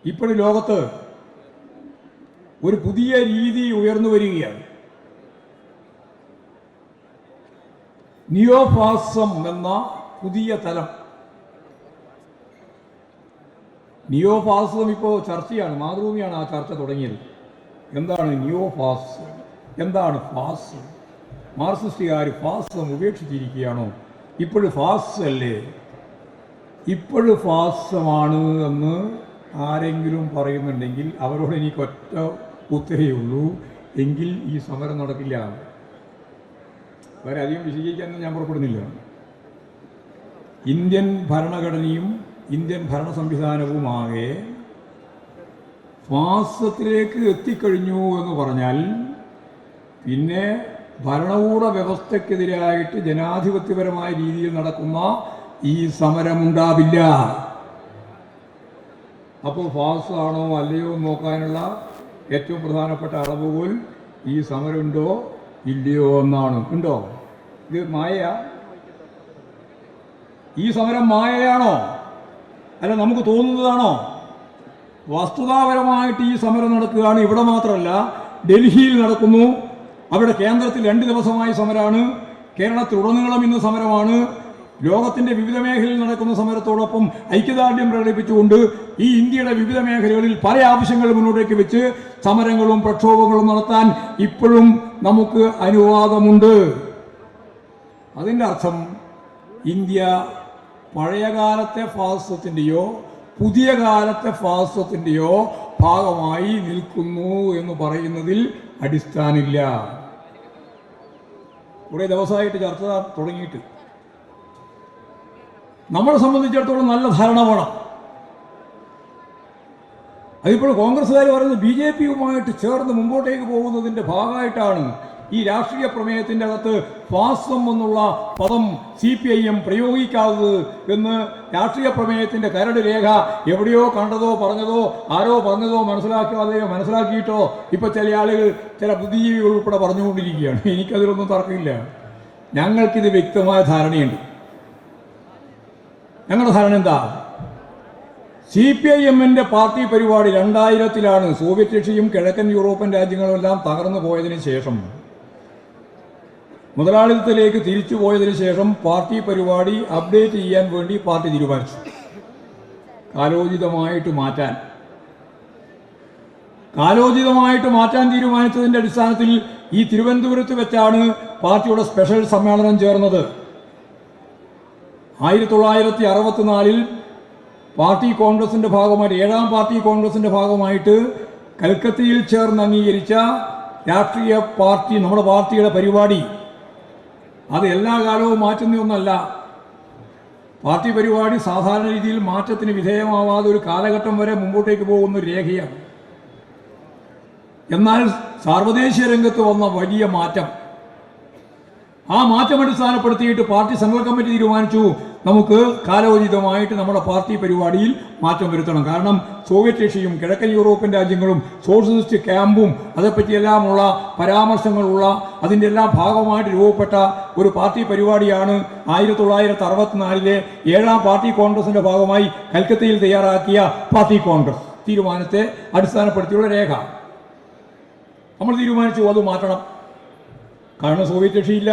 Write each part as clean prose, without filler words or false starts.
ഇപ്പോൾ ലോകത്ത് ഒരു പുതിയ രീതി ഉയർന്നു വരികയാണ്. നിയോഫാസം എന്ന പുതിയ തലം. നിയോഫാസം ഇപ്പോൾ ചർച്ചയാണ്, മാതൃഭൂമിയാണ് ആ ചർച്ച തുടങ്ങിയത്. എന്താണ് നിയോഫാസം, എന്താണ് ഫാസം? മാർക്സിസ്റ്റുകാർ ഫാസം ഉപേക്ഷിച്ചിരിക്കുകയാണോ? ഇപ്പോഴും ഫാസല്ലേ, ഇപ്പോഴും ഫാസമാണ് എന്ന് ആരെങ്കിലും പറയുന്നുണ്ടെങ്കിൽ അവരോട് എനിക്കൊറ്റ ഉത്തരവേ ഉള്ളൂ, എങ്കിൽ ഈ സമരം നടക്കില്ല. വേറെ അധികം വിശദീകരിക്കാനൊന്നും ഞാൻ പുറപ്പെടുന്നില്ല. ഇന്ത്യൻ ഭരണഘടനയും ഇന്ത്യൻ ഭരണ സംവിധാനവുമാകെ ഫാസത്തിലേക്ക് എത്തിക്കഴിഞ്ഞു എന്ന് പറഞ്ഞാൽ പിന്നെ ഭരണകൂട വ്യവസ്ഥക്കെതിരായിട്ട് ജനാധിപത്യപരമായ രീതിയിൽ നടക്കുന്ന ഈ സമരമുണ്ടാവില്ല. അപ്പോൾ ഫാസാണോ അല്ലയോ നോക്കാനുള്ള ഏറ്റവും പ്രധാനപ്പെട്ട അളവുകോൽ ഈ സമരമുണ്ടോ ഇല്ലയോ എന്നാണ്. ഉണ്ടോ? ഇത് മായ? ഈ സമരം മായയാണോ അല്ല നമുക്ക് തോന്നുന്നതാണോ? വസ്തുതാപരമായിട്ട് ഈ സമരം നടക്കുകയാണ്. ഇവിടെ മാത്രമല്ല, ഡൽഹിയിൽ നടക്കുന്നു. അവിടെ കേന്ദ്രത്തിൽ 2 ദിവസമായി സമരമാണ്. കേരളത്തിലുടനീളം ഇന്ന് സമരമാണ്. ലോകത്തിന്റെ വിവിധ മേഖലയിൽ നടക്കുന്ന സമരത്തോടൊപ്പം ഐക്യദാർഢ്യം പ്രകടിപ്പിച്ചുകൊണ്ട് ഈ ഇന്ത്യയുടെ വിവിധ മേഖലകളിൽ പല ആവശ്യങ്ങൾ മുന്നോട്ടേക്ക് വെച്ച് സമരങ്ങളും പ്രക്ഷോഭങ്ങളും നടത്താൻ ഇപ്പോഴും നമുക്ക് അനുവാദമുണ്ട്. അതിൻ്റെ അർത്ഥം ഇന്ത്യ പഴയകാലത്തെ ഫാസിസത്തിൻ്റെയോ പുതിയ കാലത്തെ ഫാസിസത്തിൻ്റെയോ ഭാഗമായി നിൽക്കുന്നു എന്ന് പറയുന്നതിൽ അടിസ്ഥാനമില്ല. കുറേ ദിവസമായിട്ട് ചർച്ച തുടങ്ങിയിട്ട് നമ്മളെ സംബന്ധിച്ചിടത്തോളം നല്ല ധാരണ വേണം. അതിപ്പോൾ കോൺഗ്രസ്സുകാർ പറയുന്നത് BJPയുമായിട്ട് ചേർന്ന് മുമ്പോട്ടേക്ക് പോകുന്നതിൻ്റെ ഭാഗമായിട്ടാണ് ഈ രാഷ്ട്രീയ പ്രമേയത്തിൻ്റെ അകത്ത് ഫാസിസം എന്നുള്ള പദം CPIM പ്രയോഗിക്കാത്തത് എന്ന് രാഷ്ട്രീയ പ്രമേയത്തിൻ്റെ കരട് രേഖ എവിടെയോ കണ്ടതോ പറഞ്ഞതോ ആരോ പറഞ്ഞതോ മനസ്സിലാക്കിയിട്ടോ ഇപ്പം ചില ആളുകൾ, ചില ബുദ്ധിജീവികൾ ഉൾപ്പെടെ പറഞ്ഞുകൊണ്ടിരിക്കുകയാണ്. എനിക്കതിലൊന്നും തർക്കമില്ല. ഞങ്ങൾക്കിത് വ്യക്തമായ ധാരണയുണ്ട്. ഞങ്ങളുടെ ധാരണ എന്താ? CPIMന്റെ പാർട്ടി പരിപാടി 2000-ലാണ് സോവിയറ്റ് റഷ്യയും കിഴക്കൻ യൂറോപ്യൻ രാജ്യങ്ങളുമെല്ലാം തകർന്നു പോയതിനു ശേഷം, മുതലാളിത്തത്തിലേക്ക് തിരിച്ചു പോയതിനു ശേഷം പാർട്ടി പരിപാടി അപ്ഡേറ്റ് ചെയ്യാൻ വേണ്ടി പാർട്ടി തീരുമാനിച്ചു. കാലോചിതമായിട്ട് മാറ്റാൻ തീരുമാനിച്ചതിൻ്റെ അടിസ്ഥാനത്തിൽ ഈ തിരുവനന്തപുരത്ത് വെച്ചാണ് പാർട്ടിയുടെ സ്പെഷ്യൽ സമ്മേളനം ചേർന്നത്. 1964-ൽ പാർട്ടി കോൺഗ്രസിന്റെ ഭാഗമായിട്ട് 7ാം പാർട്ടി കോൺഗ്രസിന്റെ ഭാഗമായിട്ട് കൽക്കത്തയിൽ ചേർന്ന് അംഗീകരിച്ച രാഷ്ട്രീയ പാർട്ടി, നമ്മുടെ പാർട്ടിയുടെ പരിപാടി, അത് എല്ലാ കാലവും മാറ്റുന്ന ഒന്നല്ല. പാർട്ടി പരിപാടി സാധാരണ രീതിയിൽ മാറ്റത്തിന് വിധേയമാവാതെ ഒരു കാലഘട്ടം വരെ മുമ്പോട്ടേക്ക് പോകുന്ന ഒരു രേഖയാണ്. എന്നാൽ സാർവദേശീയ രംഗത്ത് വന്ന വലിയ മാറ്റം, ആ മാറ്റം അടിസ്ഥാനപ്പെടുത്തിയിട്ട് പാർട്ടി സെൻട്രൽ കമ്മിറ്റി തീരുമാനിച്ചു, നമുക്ക് കാലോചിതമായിട്ട് നമ്മുടെ പാർട്ടി പരിപാടിയിൽ മാറ്റം വരുത്തണം. കാരണം സോവിയറ്റ് റഷ്യയും കിഴക്കൻ യൂറോപ്യൻ രാജ്യങ്ങളും സോഷ്യലിസ്റ്റ് ക്യാമ്പും അതേപ്പറ്റിയെല്ലാമുള്ള പരാമർശങ്ങളുള്ള അതിൻ്റെ എല്ലാം ഭാഗമായിട്ട് രൂപപ്പെട്ട ഒരു പാർട്ടി പരിപാടിയാണ് 1964-ലെ 7ാം പാർട്ടി കോൺഗ്രസിന്റെ ഭാഗമായി കൽക്കത്തയിൽ തയ്യാറാക്കിയ പാർട്ടി കോൺഗ്രസ് തീരുമാനത്തെ അടിസ്ഥാനപ്പെടുത്തിയുള്ള രേഖ. നമ്മൾ തീരുമാനിച്ചു അത് മാറ്റണം. കാരണം സോവിയറ്റ് റഷ്യയില്ല,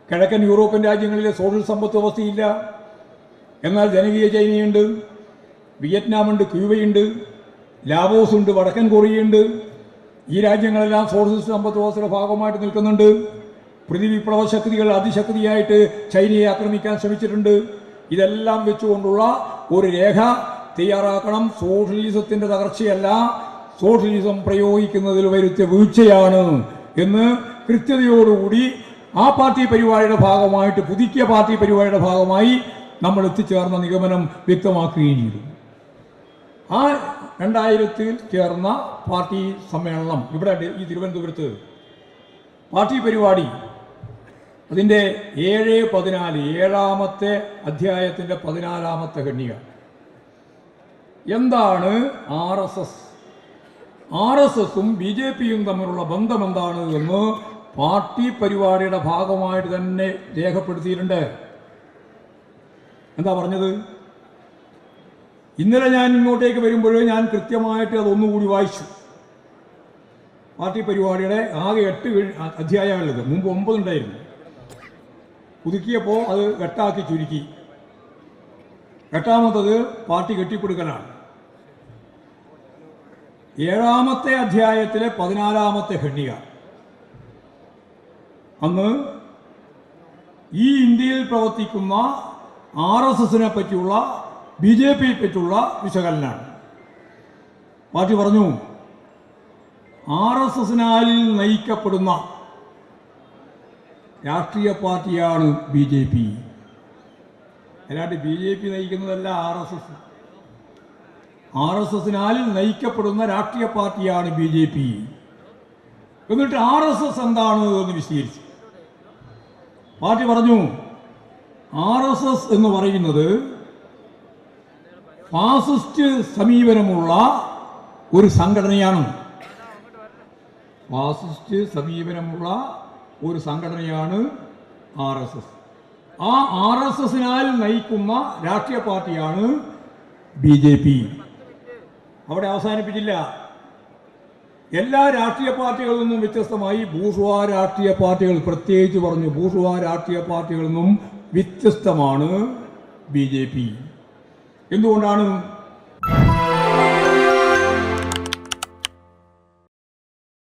കിഴക്കൻ യൂറോപ്യൻ രാജ്യങ്ങളിലെ സോഷ്യൽ സമ്പത്ത് വ്യവസ്ഥയില്ല. എന്നാൽ ജനകീയ ചൈനയുണ്ട്, വിയറ്റ്നാമുണ്ട്, ക്യൂബയുണ്ട്, ലാവോസ് ഉണ്ട്, വടക്കൻ കൊറിയയുണ്ട്. ഈ രാജ്യങ്ങളെല്ലാം സോഷ്യലിസ്റ്റ് സമ്പത്ത് വ്യവസ്ഥയുടെ ഭാഗമായിട്ട് നിൽക്കുന്നുണ്ട്. പ്രതിവിപ്ലവ ശക്തികൾ അതിശക്തിയായിട്ട് ചൈനയെ ആക്രമിക്കാൻ ശ്രമിച്ചിട്ടുണ്ട്. ഇതെല്ലാം വെച്ചുകൊണ്ടുള്ള ഒരു രേഖ തയ്യാറാക്കണം. സോഷ്യലിസത്തിൻ്റെ തകർച്ചയല്ല, സോഷ്യലിസം പ്രയോഗിക്കുന്നതിൽ വരുത്തിയ വീഴ്ചയാണ് എന്ന് കൃത്യതയോടുകൂടി ആ പാർട്ടി പരിപാടിയുടെ ഭാഗമായിട്ട്, പുതുക്കിയ പാർട്ടി പരിപാടിയുടെ ഭാഗമായി നമ്മൾ എത്തിച്ചേർന്ന നിഗമനം വ്യക്തമാക്കുകയും ചെയ്തു. ആ 2000-ൽ ചേർന്ന പാർട്ടി സമ്മേളനം ഇവിടെ ഈ തിരുവനന്തപുരത്ത് പാർട്ടി പരിപാടി അതിൻ്റെ 7-14 7ാമത്തെ അധ്യായത്തിൻ്റെ 14ാമത്തെ ഖണ്ഡിക. എന്താണ് RSSും BJPയും തമ്മിലുള്ള ബന്ധം എന്താണ് എന്ന് പാർട്ടി പരിപാടിയുടെ ഭാഗമായിട്ട് തന്നെ രേഖപ്പെടുത്തിയിട്ടുണ്ട്. എന്താ പറഞ്ഞത്? ഇന്നലെ ഞാൻ ഇങ്ങോട്ടേക്ക് വരുമ്പോൾ ഞാൻ കൃത്യമായിട്ട് അതൊന്നുകൂടി വായിച്ചു. പാർട്ടി പരിപാടിയുടെ ആകെ 8 അധ്യായങ്ങളുള്ളത്. മുമ്പ് 9 ഉണ്ടായിരുന്നു. പുതുക്കിയപ്പോൾ അത് 8 ചുരുക്കി. 8ാമത്തത് പാർട്ടി കെട്ടിപ്പടുക്കലാണ്. 7ാമത്തെ അധ്യായത്തിലെ 14ാമത്തെ ഖണ്ഡിക അന്ന് ഈ ഇന്ത്യയിൽ പ്രവർത്തിക്കുന്ന RSSനെ പറ്റിയുള്ള BJPയെ പറ്റിയുള്ള വിശകലനമാണ്. പാർട്ടി പറഞ്ഞു RSSനാൽ നയിക്കപ്പെടുന്ന രാഷ്ട്രീയ പാർട്ടിയാണ് BJP. അല്ലാണ്ട് BJP നയിക്കുന്നതല്ല RSS. RSSനാൽ നയിക്കപ്പെടുന്ന രാഷ്ട്രീയ പാർട്ടിയാണ് BJP. എന്നിട്ട് RSS എന്താണ് എന്ന് വിശദീകരിച്ചു. പാർട്ടി പറഞ്ഞു RSS എന്ന് പറയുന്നത് ഫാസിസ്റ്റ് സമീപനമുള്ള ഒരു സംഘടനയാണ്. ഫാസിസ്റ്റ് സമീപനമുള്ള ഒരു സംഘടനയാണ് RSS. ആ RSSനാൽ നയിക്കുന്ന രാഷ്ട്രീയ പാർട്ടിയാണ് BJP. അവിടെ അവസാനിപ്പിച്ചില്ല. എല്ലാ രാഷ്ട്രീയ പാർട്ടികളിൽ നിന്നും വ്യത്യസ്തമായി ബൂർഷ്വാ രാഷ്ട്രീയ പാർട്ടികൾ, പ്രത്യേകിച്ച് പറഞ്ഞു ബൂർഷ്വാ രാഷ്ട്രീയ പാർട്ടികളിൽ നിന്നും വ്യത്യസ്തമാണ് BJP. എന്തുകൊണ്ടാണ്?